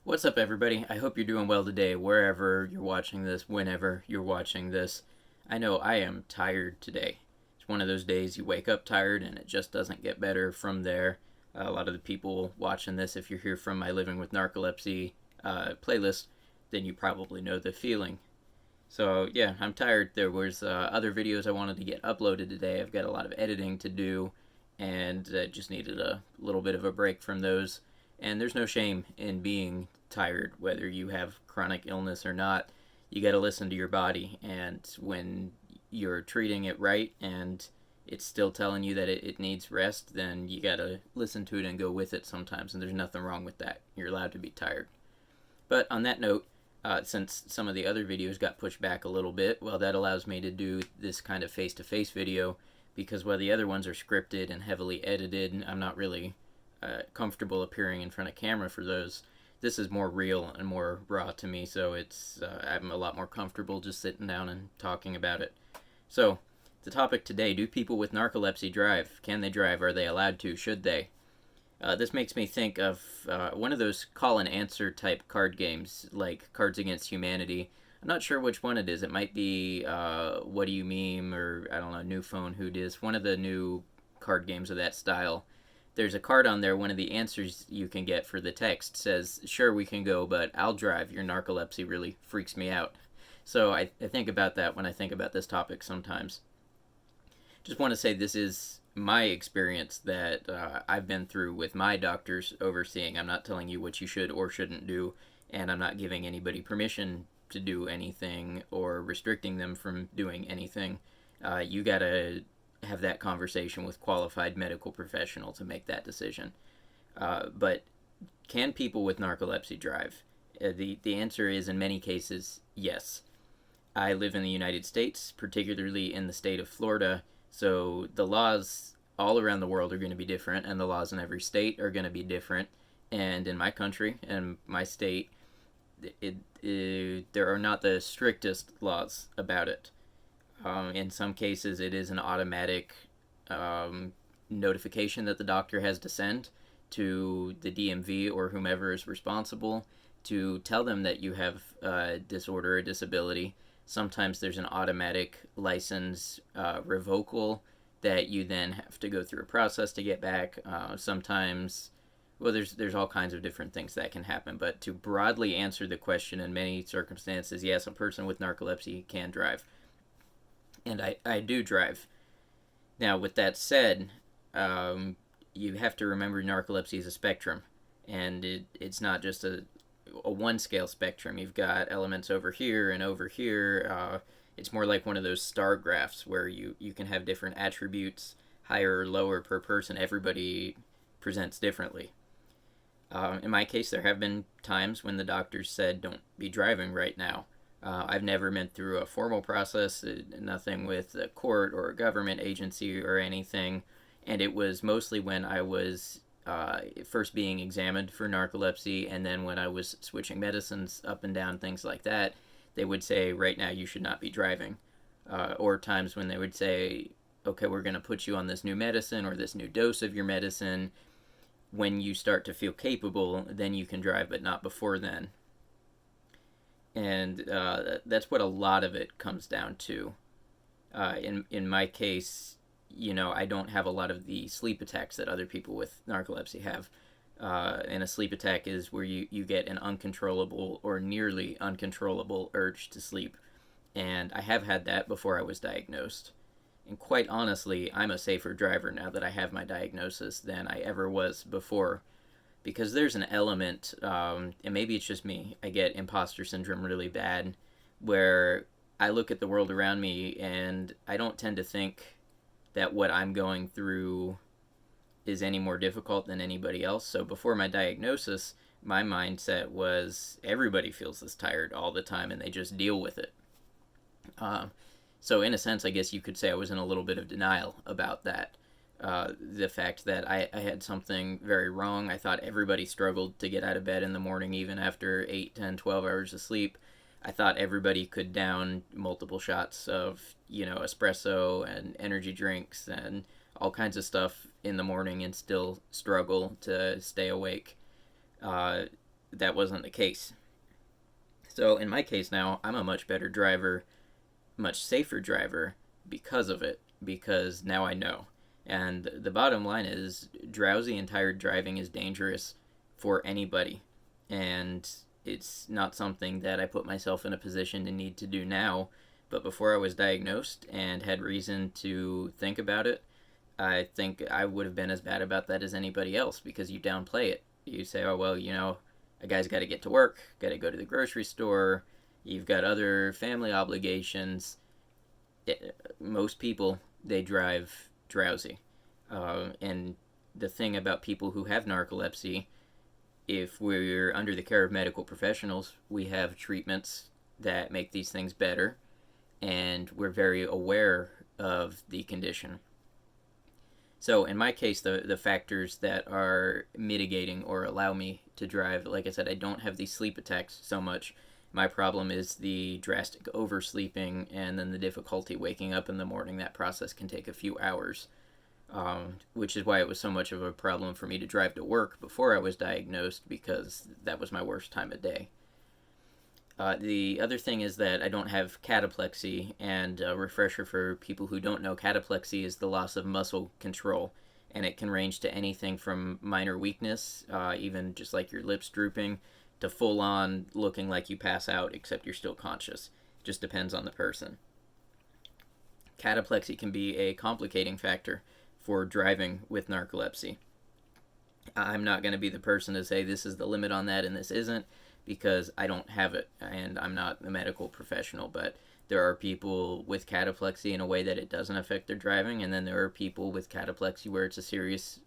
What's up, everybody? I hope you're doing well today, wherever you're watching this, whenever you're watching this. I know I am tired today. It's one of those days you wake up tired and it just doesn't get better from there. A lot of the people watching this, if you're here from my Living with Narcolepsy playlist, then you probably know the feeling. So, yeah, I'm tired. There was other videos I wanted to get uploaded today. I've got a lot of editing to do and just needed a little bit of a break from those. And there's no shame in being tired, whether you have chronic illness or not. You got to listen to your body, and when you're treating it right and it's still telling you that it needs rest, then you got to listen to it and go with it sometimes, and there's nothing wrong with that. You're allowed to be tired. But on that note, since some of the other videos got pushed back a little bit, well, that allows me to do this kind of face-to-face video, because while the other ones are scripted and heavily edited, I'm not really comfortable appearing in front of camera for those. This is more real and more raw to me, so I'm a lot more comfortable just sitting down and talking about it. So, the topic today: do people with narcolepsy drive? Can they drive? Are they allowed to? Should they? This makes me think of one of those call and answer type card games, like Cards Against Humanity. I'm not sure which one it is. It might be What Do You Meme, or I don't know, New Phone Who Dis, one of the new card games of that style. There's a card on there. One of the answers you can get for the text says, "Sure, we can go, but I'll drive. Your narcolepsy really freaks me out." So I think about that when I think about this topic sometimes. Just want to say this is my experience that I've been through with my doctors overseeing. I'm not telling you what you should or shouldn't do, and I'm not giving anybody permission to do anything or restricting them from doing anything. You gotta have that conversation with qualified medical professional to make that decision. But can people with narcolepsy drive? The answer is, in many cases, yes. I live in the United States, particularly in the state of Florida, so the laws all around the world are going to be different, and the laws in every state are going to be different. And in my country and my state, there are not the strictest laws about it. In some cases, it is an automatic notification that the doctor has to send to the DMV or whomever is responsible to tell them that you have a disorder or disability. Sometimes there's an automatic license revocal that you then have to go through a process to get back. Sometimes, well, there's all kinds of different things that can happen. But to broadly answer the question, in many circumstances, yes, a person with narcolepsy can drive. And I do drive. Now, with that said, you have to remember narcolepsy is a spectrum, and it's not just a one scale spectrum. You've got elements over here and over here. It's more like one of those star graphs where you can have different attributes, higher or lower per person. Everybody presents differently. In my case, there have been times when the doctors said, "Don't be driving right now." I've never been through a formal process, nothing with a court or a government agency or anything, and it was mostly when I was first being examined for narcolepsy, and then when I was switching medicines up and down, things like that. They would say, "Right now you should not be driving," or times when they would say, "Okay, we're going to put you on this new medicine or this new dose of your medicine. When you start to feel capable, then you can drive, but not before then." And that's what a lot of it comes down to. In my case, I don't have a lot of the sleep attacks that other people with narcolepsy have. And a sleep attack is where you get an uncontrollable or nearly uncontrollable urge to sleep. And I have had that before I was diagnosed. And quite honestly, I'm a safer driver now that I have my diagnosis than I ever was before. Because there's an element, and maybe it's just me, I get imposter syndrome really bad, where I look at the world around me and I don't tend to think that what I'm going through is any more difficult than anybody else. So before my diagnosis, my mindset was everybody feels this tired all the time and they just deal with it. So in a sense, I guess you could say I was in a little bit of denial about that. The fact that I had something very wrong. I thought everybody struggled to get out of bed in the morning even after 8, 10, 12 hours of sleep. I thought everybody could down multiple shots of, espresso and energy drinks and all kinds of stuff in the morning and still struggle to stay awake. that wasn't the case. So in my case now, I'm a much better driver, much safer driver because of it, because now I know. And the bottom line is drowsy and tired driving is dangerous for anybody. And it's not something that I put myself in a position to need to do now. But before I was diagnosed and had reason to think about it, I think I would have been as bad about that as anybody else because you downplay it. You say, oh, well, a guy's got to get to work, got to go to the grocery store, you've got other family obligations. Most people, they drive drowsy. And the thing about people who have narcolepsy, if we're under the care of medical professionals, we have treatments that make these things better, and we're very aware of the condition. So in my case, the factors that are mitigating or allow me to drive, like I said, I don't have these sleep attacks so much. My problem is the drastic oversleeping and then the difficulty waking up in the morning. That process can take a few hours, which is why it was so much of a problem for me to drive to work before I was diagnosed, because that was my worst time of day. The other thing is that I don't have cataplexy, and a refresher for people who don't know, cataplexy is the loss of muscle control, and it can range to anything from minor weakness, even just like your lips drooping, to full on looking like you pass out except you're still conscious. Just depends on the person. Cataplexy can be a complicating factor for driving with narcolepsy. I'm not going to be the person to say this is the limit on that and this isn't, because I don't have it and I'm not a medical professional, but there are people with cataplexy in a way that it doesn't affect their driving, and then there are people with cataplexy where it's a serious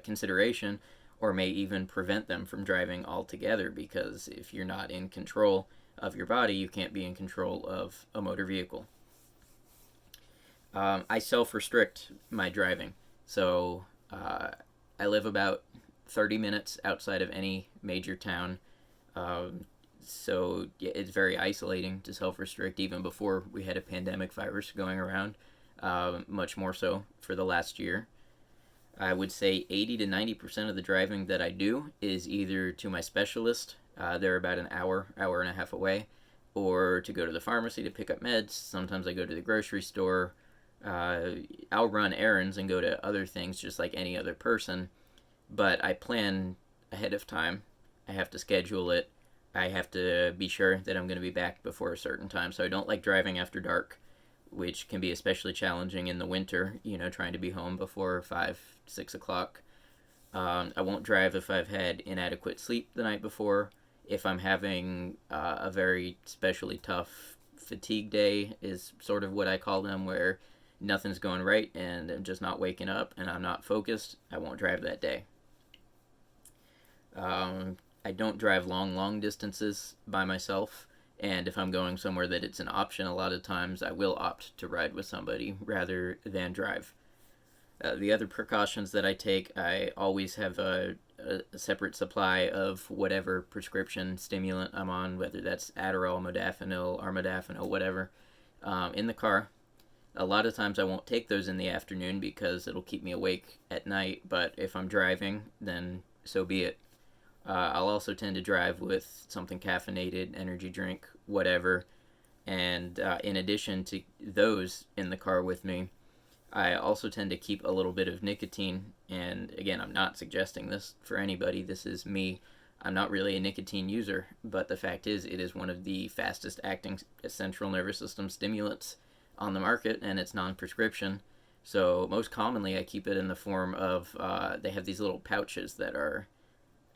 consideration or may even prevent them from driving altogether, because if you're not in control of your body, you can't be in control of a motor vehicle. I self-restrict my driving, so I live about 30 minutes outside of any major town. So yeah, it's very isolating to self-restrict, even before we had a pandemic virus going around, much more so for the last year. I would say 80 to 90% of the driving that I do is either to my specialist, they're about an hour and a half away, or to go to the pharmacy to pick up meds. Sometimes I go to the grocery store. I'll run errands and go to other things just like any other person, but I plan ahead of time. I have to schedule it. I have to be sure that I'm going to be back before a certain time. So I don't like driving after dark, which can be especially challenging in the winter, trying to be home before 5, 6 o'clock. I won't drive if I've had inadequate sleep the night before. If I'm having a very especially tough fatigue day, is sort of what I call them, where nothing's going right and I'm just not waking up and I'm not focused, I won't drive that day. I don't drive long distances by myself, and if I'm going somewhere that it's an option, a lot of times I will opt to ride with somebody rather than drive. The other precautions that I take, I always have a separate supply of whatever prescription stimulant I'm on, whether that's Adderall, modafinil, armodafinil, whatever, in the car. A lot of times I won't take those in the afternoon because it'll keep me awake at night, but if I'm driving, then so be it. I'll also tend to drive with something caffeinated, energy drink, whatever. And in addition to those in the car with me, I also tend to keep a little bit of nicotine. And again, I'm not suggesting this for anybody. This is me. I'm not really a nicotine user, but the fact is, it is one of the fastest acting central nervous system stimulants on the market, and it's non-prescription. So most commonly, I keep it in the form of, they have these little pouches that are,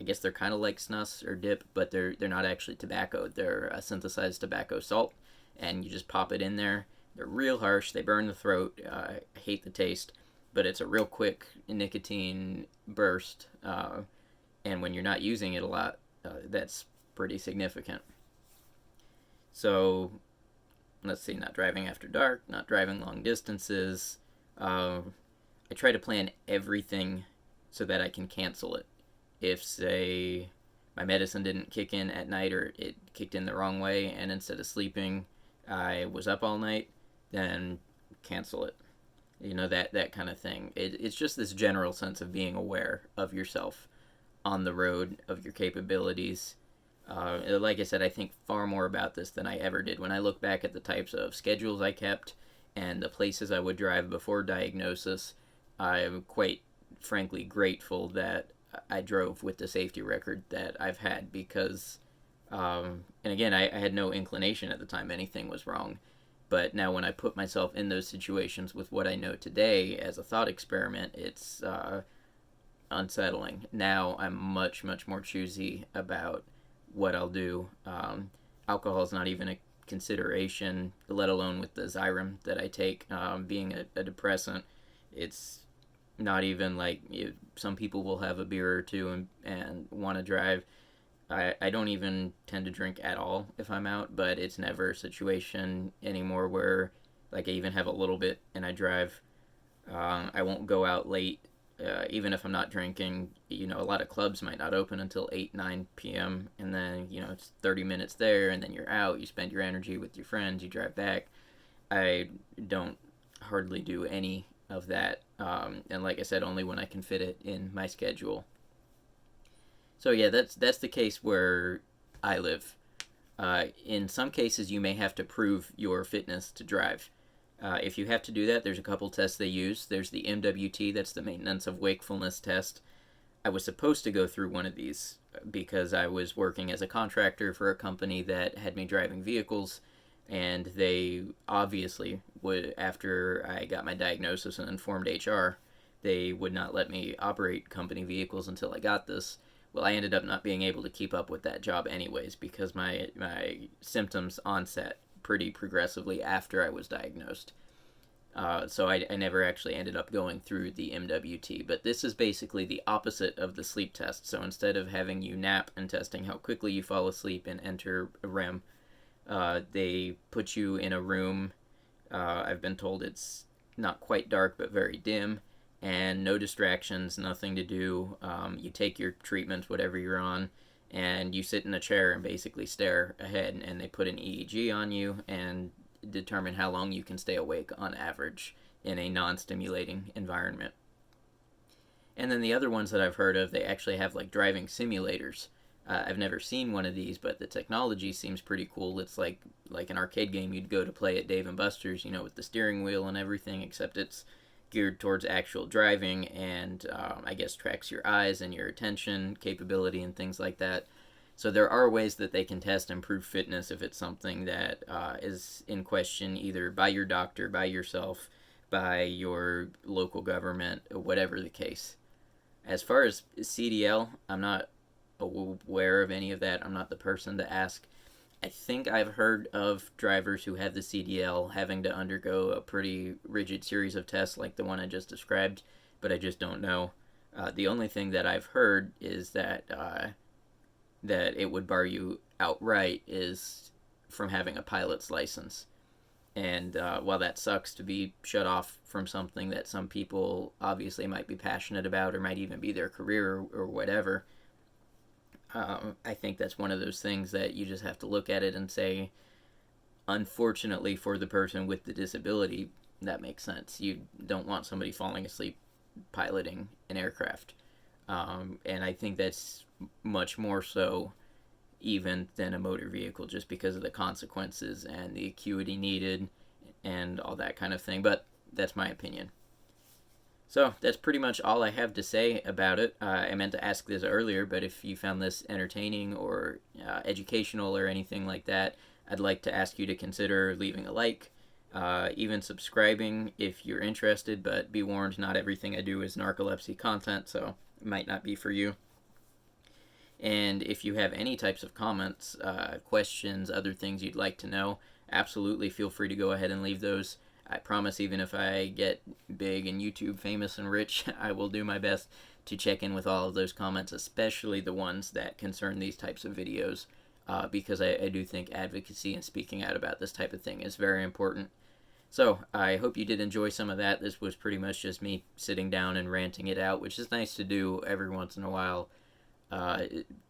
I guess they're kind of like snus or dip, but they're not actually tobacco. They're a synthesized tobacco salt, and you just pop it in there. They're real harsh. They burn the throat. I hate the taste, but it's a real quick nicotine burst, and when you're not using it a lot, that's pretty significant. So, let's see, not driving after dark, not driving long distances. I try to plan everything so that I can cancel it. If, say, my medicine didn't kick in at night, or it kicked in the wrong way, and instead of sleeping, I was up all night, then cancel it. That kind of thing. It's just this general sense of being aware of yourself. on the road, of your capabilities. Like I said, I think far more about this than I ever did. When I look back at the types of schedules I kept and the places I would drive before diagnosis, I'm quite frankly grateful that I drove with the safety record that I've had because, and again, I had no inclination at the time anything was wrong. But now, when I put myself in those situations with what I know today as a thought experiment, it's unsettling. Now I'm much, much more choosy about what I'll do. Alcohol is not even a consideration, let alone with the Xyrem that I take. Being a depressant, it's not even like some people will have a beer or two and want to drive. I don't even tend to drink at all if I'm out, but it's never a situation anymore where like I even have a little bit and I drive. I won't go out late, even if I'm not drinking. A lot of clubs might not open until 8, 9 p.m. And then, it's 30 minutes there and then you're out. You spend your energy with your friends, you drive back. I don't hardly do any of that. And like I said, only when I can fit it in my schedule. So yeah, that's the case where I live. In some cases, you may have to prove your fitness to drive. If you have to do that, there's a couple tests they use. There's the MWT, that's the Maintenance of Wakefulness test. I was supposed to go through one of these because I was working as a contractor for a company that had me driving vehicles, and they obviously would, after I got my diagnosis and informed HR, they would not let me operate company vehicles until I got this. Well, I ended up not being able to keep up with that job anyways because my symptoms onset pretty progressively after I was diagnosed. So I never actually ended up going through the MWT. But this is basically the opposite of the sleep test. So instead of having you nap and testing how quickly you fall asleep and enter a REM, they put you in a room. I've been told it's not quite dark but very dim, and no distractions, nothing to do. You take your treatment, whatever you're on, and you sit in a chair and basically stare ahead, and they put an EEG on you and determine how long you can stay awake on average in a non-stimulating environment. And then the other ones that I've heard of, they actually have like driving simulators. I've never seen one of these, but the technology seems pretty cool. It's like an arcade game you'd go to play at Dave & Buster's, with the steering wheel and everything, except it's geared towards actual driving and I guess tracks your eyes and your attention capability and things like that. So there are ways that they can test and prove fitness if it's something that is in question either by your doctor, by yourself, by your local government, whatever the case. As far as CDL, I'm not aware of any of that. I'm not the person to ask. I think I've heard of drivers who have the CDL having to undergo a pretty rigid series of tests like the one I just described, but I just don't know. The only thing that I've heard is that it would bar you outright is from having a pilot's license. And while that sucks to be shut off from something that some people obviously might be passionate about or might even be their career or whatever, I think that's one of those things that you just have to look at it and say, unfortunately for the person with the disability, that makes sense. You don't want somebody falling asleep piloting an aircraft. And I think that's much more so even than a motor vehicle just because of the consequences and the acuity needed and all that kind of thing. But that's my opinion. So that's pretty much all I have to say about it. I meant to ask this earlier, but if you found this entertaining or educational or anything like that, I'd like to ask you to consider leaving a like, even subscribing if you're interested, but be warned, not everything I do is narcolepsy content, so it might not be for you. And if you have any types of comments, questions, other things you'd like to know, absolutely feel free to go ahead and leave those. I promise even if I get big and YouTube famous and rich, I will do my best to check in with all of those comments, especially the ones that concern these types of videos, because I do think advocacy and speaking out about this type of thing is very important. So I hope you did enjoy some of that. This was pretty much just me sitting down and ranting it out, which is nice to do every once in a while.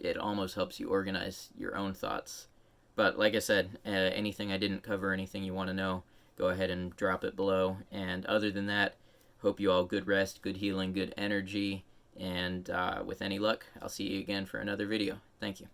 It almost helps you organize your own thoughts. But like I said, anything I didn't cover, anything you want to know, go ahead and drop it below. And other than that, hope you all good rest, good healing, good energy, And with any luck, I'll see you again for another video. Thank you.